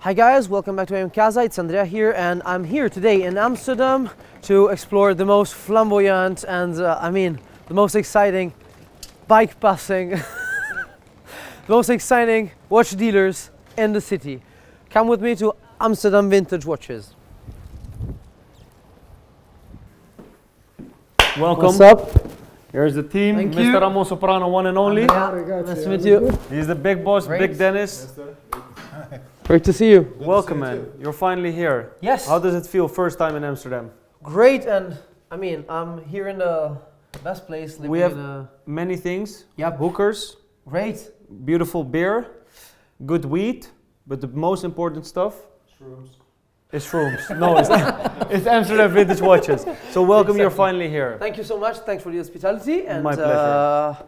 Hi guys, welcome back to IamCasa. It's Andrea here, and I'm here today in Amsterdam to explore the most flamboyant and the most exciting bike passing, the most exciting watch dealers in the city. Come with me to Amsterdam Vintage Watches. Welcome. What's up? Here's the team. Thank Mr. you. Ramon Soprano, one and only. Nice to meet you. He's the big boss, Great. Big Dennis. Great to see you. Welcome, man. You're finally here. Yes. How does it feel? First time in Amsterdam. Great, and I'm here in the best place. We have many things. Yep. Hookers, Great. beautiful beer, good weed, but the most important stuff is shrooms. No, it's not. It's Amsterdam Vintage Watches. So welcome, you're finally here. Thank you so much. Thanks for the hospitality. And My pleasure.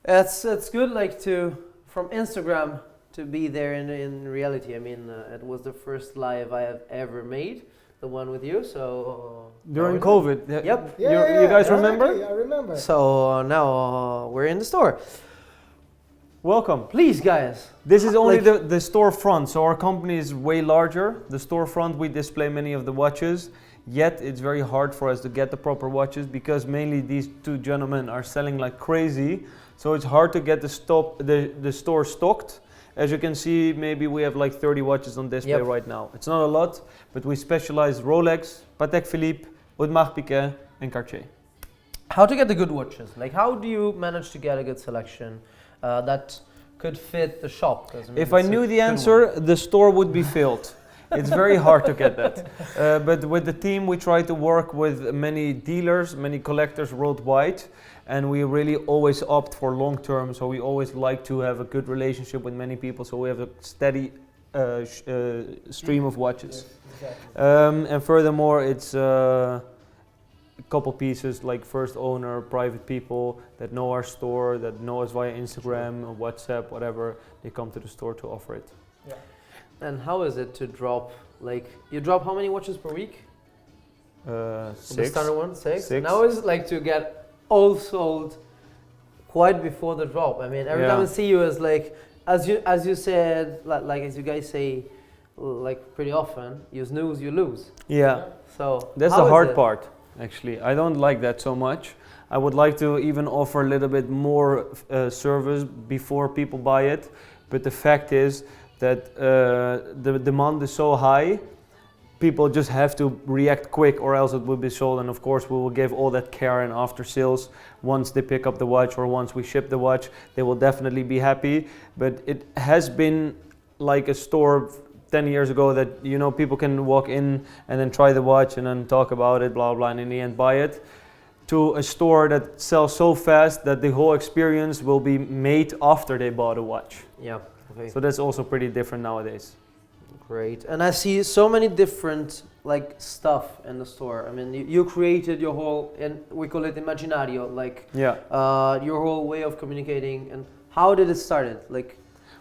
It's good, from Instagram to be there in reality. It was the first live I have ever made, the one with you. So During COVID. Yep. You guys remember? I remember. So now we're in the store. Welcome. Please, guys. This is only the storefront, so our company is way larger. The storefront, we display many of the watches, yet it's very hard for us to get the proper watches because mainly these two gentlemen are selling like crazy. So it's hard to get the store stocked. As you can see, maybe we have like 30 watches on display right now. It's not a lot, but we specialize Rolex, Patek Philippe, Audemars Piguet, and Cartier. How to get the good watches? How do you manage to get a good selection that could fit the shop? If I knew the answer, the store would be filled. It's very hard to get that. But with the team, we try to work with many dealers, many collectors worldwide, and we really always opt for long term. So we always like to have a good relationship with many people, so we have a steady stream of watches. Yes, exactly. And furthermore, it's a couple pieces like first owner, private people that know our store, that know us via Instagram, or WhatsApp, whatever. They come to the store to offer it. Yeah. And how is it to drop? You drop how many watches per week? 6. The standard one, 6. 6. Now is to get all sold quite before the drop. Every time I see you is as you said, as you guys say, pretty often, you snooze, you lose. Yeah. So that's how the is hard it? part. Actually, I don't like that so much. I would like to even offer a little bit more service before people buy it, but the fact is that the demand is so high, people just have to react quick or else it will be sold. And of course we will give all that care and after sales once they pick up the watch or once we ship the watch. They will definitely be happy. But it has been like a store 10 years ago that people can walk in and then try the watch and then talk about it, blah blah, and in the end buy it, to a store that sells so fast that the whole experience will be made after they bought a watch. Yeah. Okay. So that's also pretty different nowadays. Great. And I see so many different stuff in the store. You created your whole, and we call it imaginario, your whole way of communicating. And how did it start?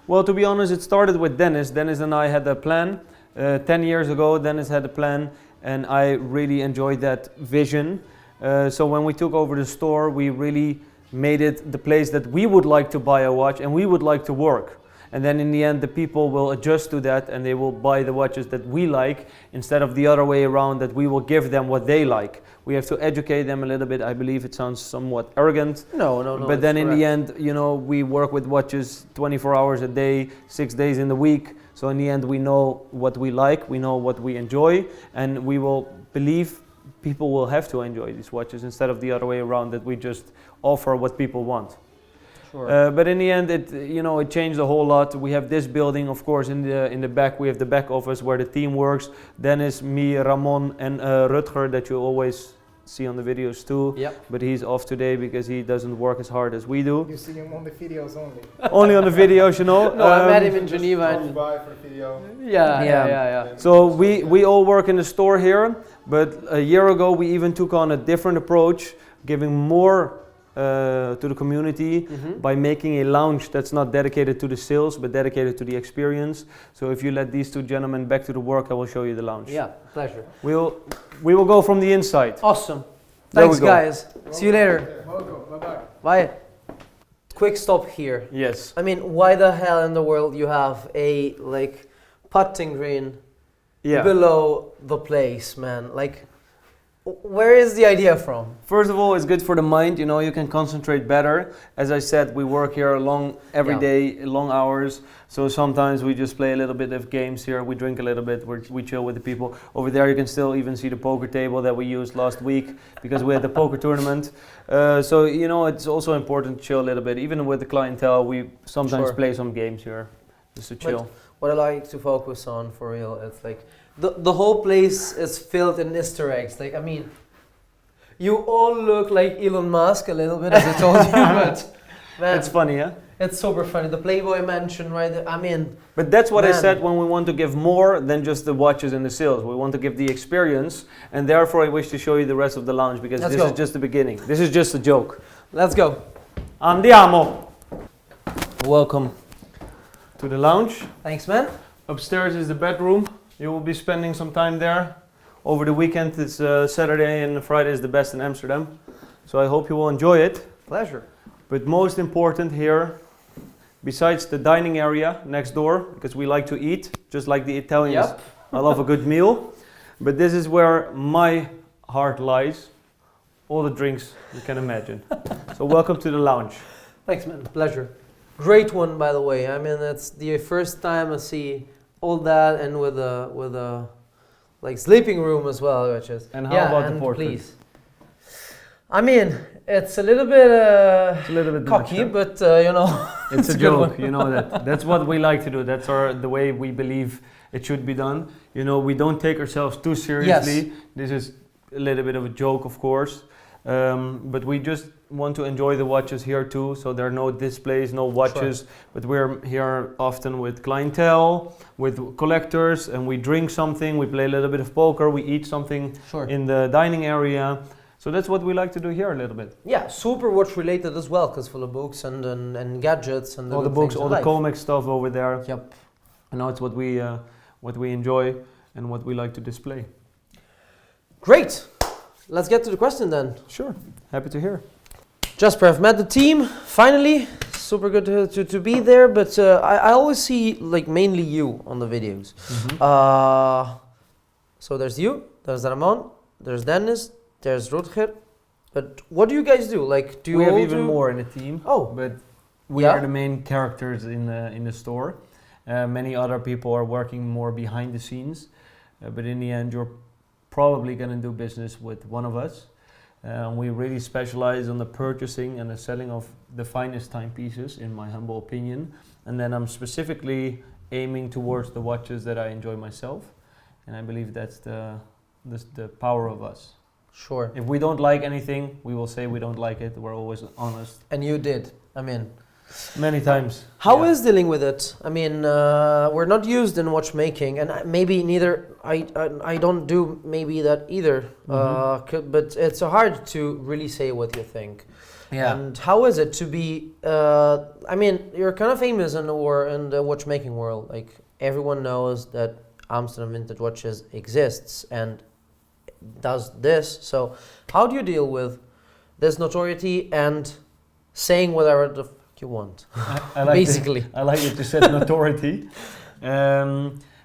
Well, to be honest, it started with Dennis. Dennis and I had a plan. 10 years ago, Dennis had a plan, and I really enjoyed that vision. So when we took over the store, we really made it the place that we would like to buy a watch and we would like to work. And then in the end, the people will adjust to that and they will buy the watches that we like instead of the other way around, that we will give them what they like. We have to educate them a little bit. I believe it sounds somewhat arrogant. No. But then in the end, we work with watches 24 hours a day, 6 days in the week. So in the end, we know what we like, we know what we enjoy, and we will believe people will have to enjoy these watches instead of the other way around, that we just offer what people want. Sure. But in the end, it changed a whole lot. We have this building, of course, in the back. We have the back office where the team works. Dennis, me, Ramon, and Rutger that you always see on the videos too. Yep. But he's off today because he doesn't work as hard as we do. You see him on the videos only. Only on the videos, No, I met him in Geneva. And by for the video. Yeah. So we all work in the store here. But a year ago, we even took on a different approach, giving more to the community by making a lounge that's not dedicated to the sales but dedicated to the experience. So if you let these two gentlemen back to the work, I will show you the lounge. Yeah, pleasure. We will go from the inside. Awesome. There Thanks we go. guys. See you later. Welcome. Bye-bye. Bye. Quick stop here. Yes. Why the hell in the world you have a putting green Yeah. below the place, man. Like, where is the idea from? First of all, it's good for the mind. You know, you can concentrate better. As I said, we work here every Yeah. day, long hours. So sometimes we just play a little bit of games here. We drink a little bit. We chill with the people. Over there, you can still even see the poker table that we used last week because we had the poker tournament. So you know, it's also important to chill a little bit. Even with the clientele, we sometimes Sure. play some games here, just to chill. What I like to focus on for real, it's like the whole place is filled in Easter eggs. Like, I mean, you all look like Elon Musk a little bit, as I told you, but man, It's funny, yeah. it's super funny. The PlayBoy Mansion, right there, I mean, But that's what I Man. said when we want to give more than just the watches and the seals. We want to give the experience, and therefore I wish to show you the rest of the lounge because Let's this go. is just the beginning. This is just a joke. let's go. Andiamo! Welcome to the lounge. Thanks, man. Upstairs is the bedroom. You will be spending some time there. Over the weekend, it's Saturday and Friday is the best in Amsterdam. So I hope you will enjoy it. Pleasure. But most important here, besides the dining area next door, because we like to eat, just like the Italians, Yep. I love a good meal. But this is where my heart lies. All the drinks you can imagine. So welcome to the lounge. Thanks, man. Pleasure. Great one, by the way. I mean, it's the first time I see all that, and with a like sleeping room as well, which is. And how about the and portrait? please. I mean, it's a little bit It's a little bit cocky, much, huh? but you know, It's a good joke, one. you know that. That's what we like to do. That's the way we believe it should be done. You know, we don't take ourselves too seriously. This is a little bit of a joke, of course. But we just want to enjoy the watches here too. So there are no displays, no watches. But we're here often with clientele, with collectors, and we drink something. We play a little bit of poker. We eat something Sure. in the dining area. So that's what we like to do here a little bit. Yeah, super watch related as well, because full of books and gadgets and All the good books, things all in the life. comic stuff over there. Yep. And now it's what we enjoy and what we like to display. Great. Let's get to the question then. Sure, happy to hear. Jasper, I've met the team finally. Super good to be there, but I always see like mainly you on the videos. So there's you, there's Ramon, there's Dennis, there's Rutger. But what do you guys do? Like, do you We have all even do- more in the team, Oh, but we Yeah? are the main characters in the store. Many other people are working more behind the scenes, but in the end, you're probably going to do business with one of us. We really specialize on the purchasing and the selling of the finest timepieces, in my humble opinion. And then I'm specifically aiming towards the watches that I enjoy myself, and I believe that's the power of us. sure. If we don't like anything, we will say we don't like it. We're always honest. And you did. I mean, Many times. how is Yeah. dealing with it? I mean, we're not used in watchmaking, and maybe neither. I don't do maybe that either. But it's hard to really say what you think. Yeah. And how is it to be? I mean, you're kind of famous in the watchmaking world. Like, everyone knows that Amsterdam Vintage Watches exists and does this. So how do you deal with this notoriety and saying whatever the fuck you want? I like Basically. I like that you said notoriety.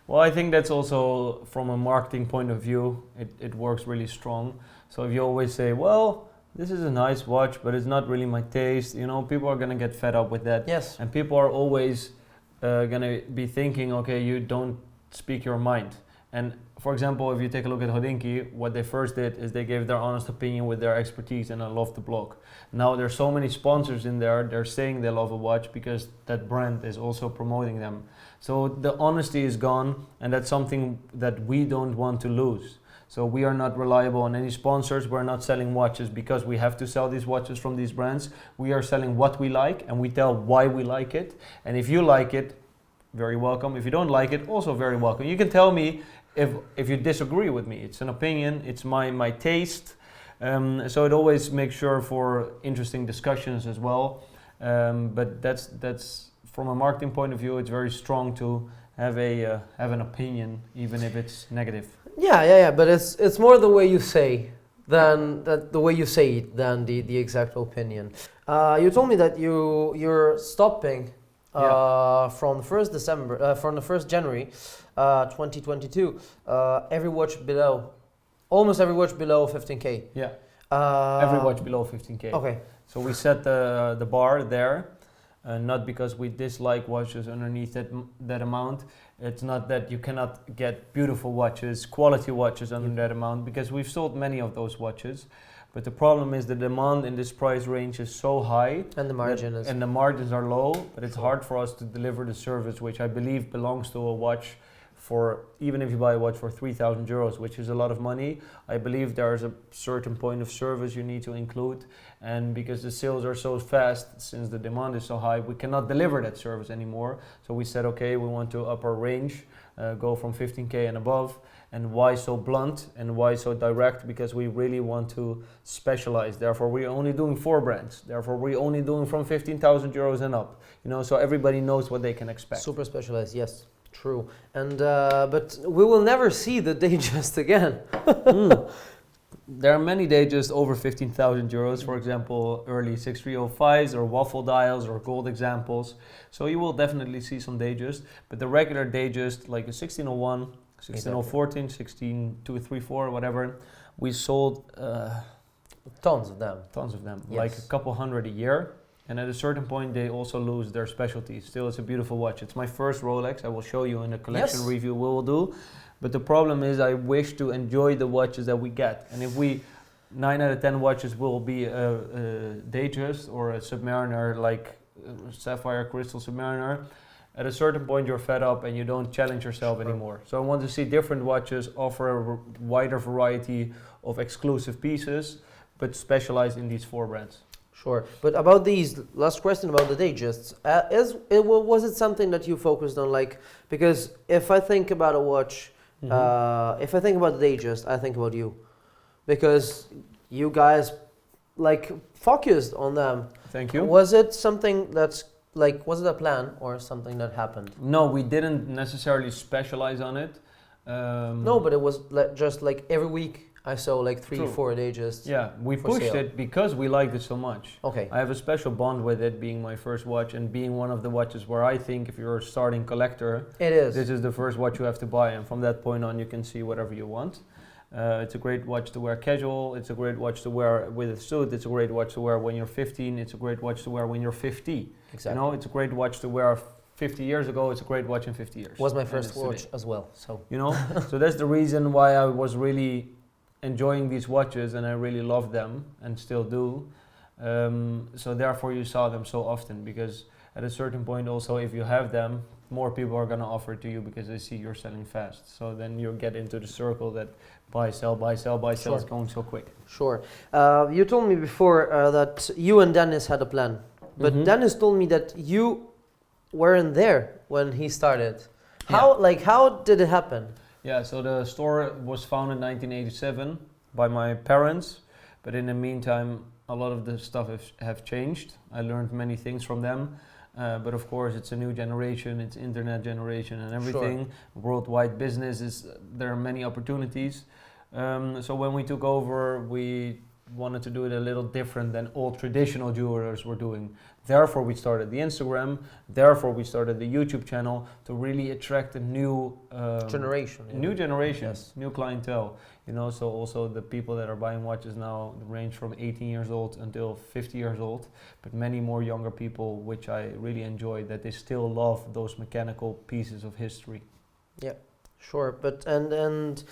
Well, I think that's also from a marketing point of view, it works really strong. So if you always say, well, this is a nice watch, but it's not really my taste, you know, people are gonna get fed up with that. Yes. And people are always gonna be thinking, okay, you don't speak your mind. And for example, if you take a look at Hodinky, what they first did is they gave their honest opinion with their expertise, and I love the blog. Now there's so many sponsors in there, they're saying they love a watch because that brand is also promoting them. So the honesty is gone, and that's something that we don't want to lose. So we are not reliable on any sponsors. We're not selling watches because we have to sell these watches from these brands. We are selling what we like, and we tell why we like it. And if you like it, very welcome. If you don't like it, also very welcome. You can tell me if you disagree with me. It's an opinion, it's my taste. So it always makes sure for interesting discussions as well. But that's from a marketing point of view, it's very strong to have an opinion, even if it's negative. Yeah. But it's more the way you say than the way you say it than the exact opinion. You told me that you're stopping from the 1st December, from the 1st January 2022, almost every watch below 15K. Yeah. Every watch below 15K. Okay. So we set the bar there, not because we dislike watches underneath that amount. It's not that you cannot get beautiful watches, quality watches under that amount, because we've sold many of those watches. But the problem is the demand in this price range is so high. And the margin is. And the margins are low, but it's hard for us to deliver the service, which I believe belongs to a watch for, even if you buy a watch for 3,000 euros, which is a lot of money, I believe there's a certain point of service you need to include. And because the sales are so fast, since the demand is so high, we cannot deliver that service anymore. So we said, okay, we want to up our range, go from 15K and above. And why so blunt and why so direct? Because we really want to specialize. Therefore, we're only doing 4 brands. Therefore, we're only doing from 15,000 euros and up. You know, so everybody knows what they can expect. Super specialized, yes, true. And but we will never see the Datejust again. There are many Datejusts over 15,000 euros. For example, early 6305s or waffle dials or gold examples. So you will definitely see some Datejust. But the regular Datejust, like a 1601. 16014, 16234, whatever. We sold tons of them. Yes. Like a couple hundred a year. And at a certain point, they also lose their specialty. Still, it's a beautiful watch. It's my first Rolex. I will show you in the collection review we will do. But the problem is I wish to enjoy the watches that we get. And if 9 out of 10 watches will be a Datejust or a Submariner, like Sapphire Crystal Submariner, at a certain point you're fed up and you don't challenge yourself anymore. So I want to see different watches offer a wider variety of exclusive pieces, but specialize in these 4 brands. Sure, but about these, last question about the Datejusts, was it something that you focused on? Like, because if I think about a watch, if I think about the Datejust, I think about you. Because you guys like focused on them. Thank you. Was it something that's like, was it a plan or something that happened? No, we didn't necessarily specialize on it. No, but it was just like every week I saw like 3-4 Datejusts. Yeah, we pushed it because we liked it so much. Okay. I have a special bond with it being my first watch and being one of the watches where I think if you're a starting collector, this is the first watch you have to buy, and from that point on you can see whatever you want. It's a great watch to wear casual, it's a great watch to wear with a suit, it's a great watch to wear when you're 15, it's a great watch to wear when you're 50. Exactly. You know, it's a great watch to wear 50 years ago, it's a great watch in 50 years. Was my first watch as well, so. You know, so that's the reason why I was really enjoying these watches and I really love them and still do. So therefore you saw them so often, because at a certain point also if you have them, more people are going to offer it to you because they see you're selling fast. So then you get into the circle that buy, sell, buy, sell, buy, sell. It's going so quick. Sure. You told me before that you and Dennis had a plan. But Dennis told me that you weren't there when he started. How did it happen? Yeah, so the store was founded in 1987 by my parents. But in the meantime, a lot of the stuff have changed. I learned many things from them. But of course, it's a new generation, it's internet generation and everything. Sure. Worldwide business, there are many opportunities. So when we took over, we wanted to do it a little different than all traditional jewelers were doing. Therefore, we started the Instagram. Therefore, we started the YouTube channel to really attract a new generation. New generation, yes. New clientele. You know, so also the people that are buying watches now range from 18 years old until 50 years old, but many more younger people, which I really enjoy, that they still love those mechanical pieces of history. Yeah, sure. But and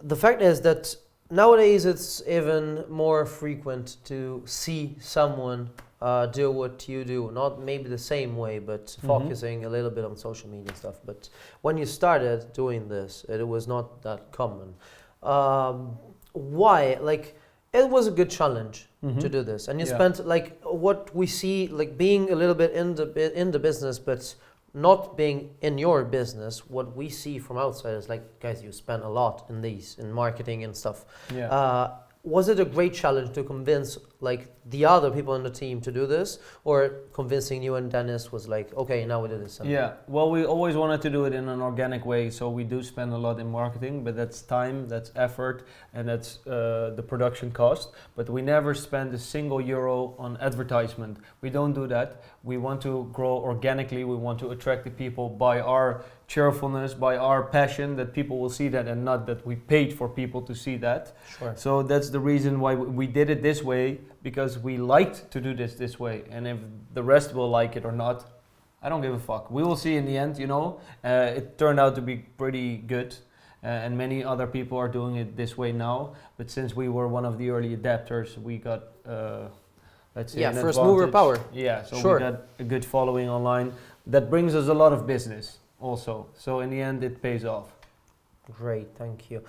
the fact is that nowadays it's even more frequent to see someone do what you do, not maybe the same way, but focusing a little bit on social media stuff. But when you started doing this, it was not that common. Why? Like, it was a good challenge to do this, and you spent like what we see, like being a little bit in the business, but not being in your business. What we see from outside is like, guys, you spend a lot in marketing and stuff. Yeah. Was it a great challenge to convince like the other people on the team to do this, or convincing you and Dennis was like, okay, now we do this? Yeah, well, we always wanted to do it in an organic way, so we do spend a lot in marketing, but that's time, that's effort, and that's the production cost. But we never spend a single euro on advertisement. We don't do that. We want to grow organically. We want to attract the people by our cheerfulness, by our passion, that people will see that, and not that we paid for people to see that. Sure. So that's the reason why we did it this way, because we liked to do this way. And if the rest will like it or not, I don't give a fuck. We will see in the end, you know. It turned out to be pretty good. And many other people are doing it this way now. But since we were one of the early adapters, we got, let's say, Yeah, an first advantage. mover power. Yeah, so Sure. we got a good following online. That brings us a lot of business also. So in the end, it pays off. Great, thank you.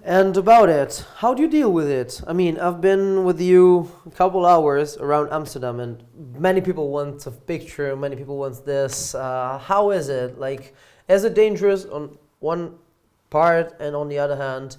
And about it, how do you deal with it? I mean, I've been with you a couple hours around Amsterdam, and many people want a picture, many people want this. How is it? Like, is it dangerous on one part, and on the other hand,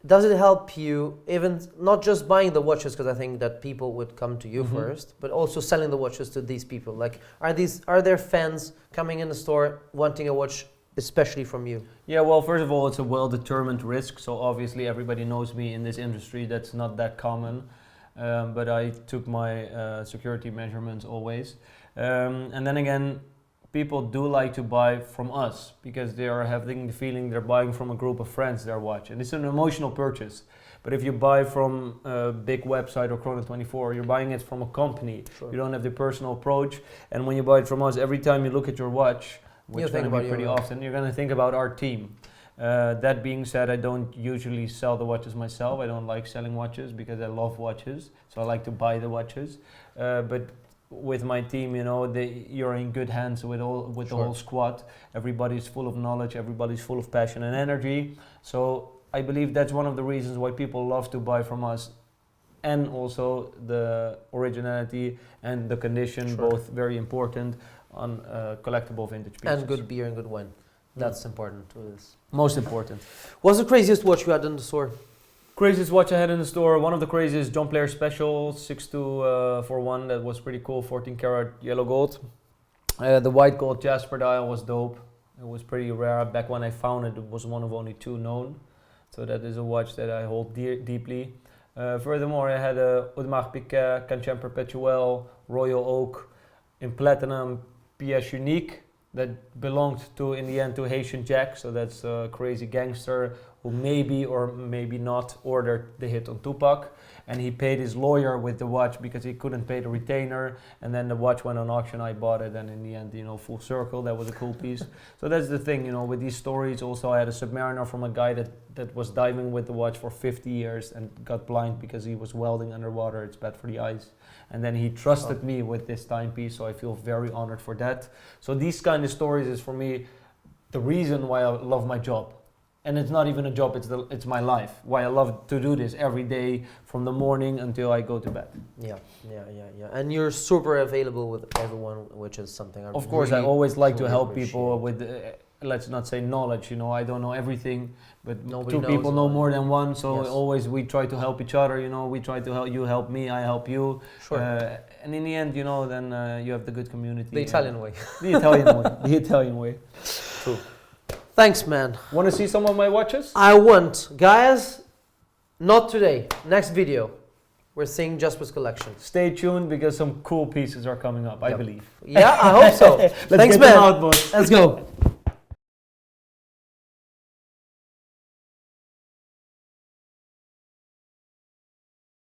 does it help you, even not just buying the watches, because I think that people would come to you first, but also selling the watches to these people? Like, are there fans coming in the store wanting a watch especially from you? Yeah, well, first of all, it's a well-determined risk. So obviously everybody knows me in this industry. That's not that common. But I took my security measurements always. And then again, people do like to buy from us because they are having the feeling they're buying from a group of friends their watch. And it's an emotional purchase. But if you buy from a big website or Chrono24, you're buying it from a company. Sure. You don't have the personal approach. And when you buy it from us, every time you look at your watch, which is going to be pretty often, you're going to think about our team. That being said, I don't usually sell the watches myself. I don't like selling watches because I love watches. So I like to buy the watches. But with my team, you know, you're in good hands with the whole squad. Everybody's full of knowledge. Everybody's full of passion and energy. So I believe that's one of the reasons why people love to buy from us. And also the originality and the condition, both very important on collectible vintage pieces. And good beer and good wine. That's important to this. Most important. What's the craziest watch you had in the store? Craziest watch I had in the store, one of the craziest John Player Special 6241, that was pretty cool, 14 karat yellow gold. The white gold Jasper dial was dope. It was pretty rare. Back when I found it, it was one of only 2 known. So that is a watch that I hold deeply. Furthermore, I had a Audemars Piguet, Canchem Perpetuel, Royal Oak in platinum, pièce unique that belonged to, in the end, to Haitian Jack. So that's a crazy gangster who maybe or maybe not ordered the hit on Tupac. And he paid his lawyer with the watch because he couldn't pay the retainer. And then the watch went on auction, I bought it, and in the end, you know, full circle, that was a cool piece. So that's the thing, you know, with these stories. Also, I had a Submariner from a guy that was diving with the watch for 50 years and got blind because he was welding underwater. It's bad for the eyes. And then he trusted me with this timepiece, so I feel very honored for that. So these kind of stories is for me the reason why I love my job. And it's not even a job, it's my life. Why I love to do this every day from the morning until I go to bed. Yeah. And you're super available with everyone, which is something I Of course, really, I always like to truly help appreciate. people with, let's not say knowledge, you know, I don't know everything, but Nobody 2 people knows know more than one, so Yes. always we try to help each other, you know, we try to help, you help me, I help you. Sure. And in the end, you know, then you have the good community. The Italian way. The Italian way. The Italian way. True. Thanks, man. Want to see some of my watches? I want, guys, not today, next video, we're seeing Jasper's collection. Stay tuned because some cool pieces are coming up, I Yep. believe. Yeah, I hope so. Let's Thanks, get man. them out, boys. Let's go.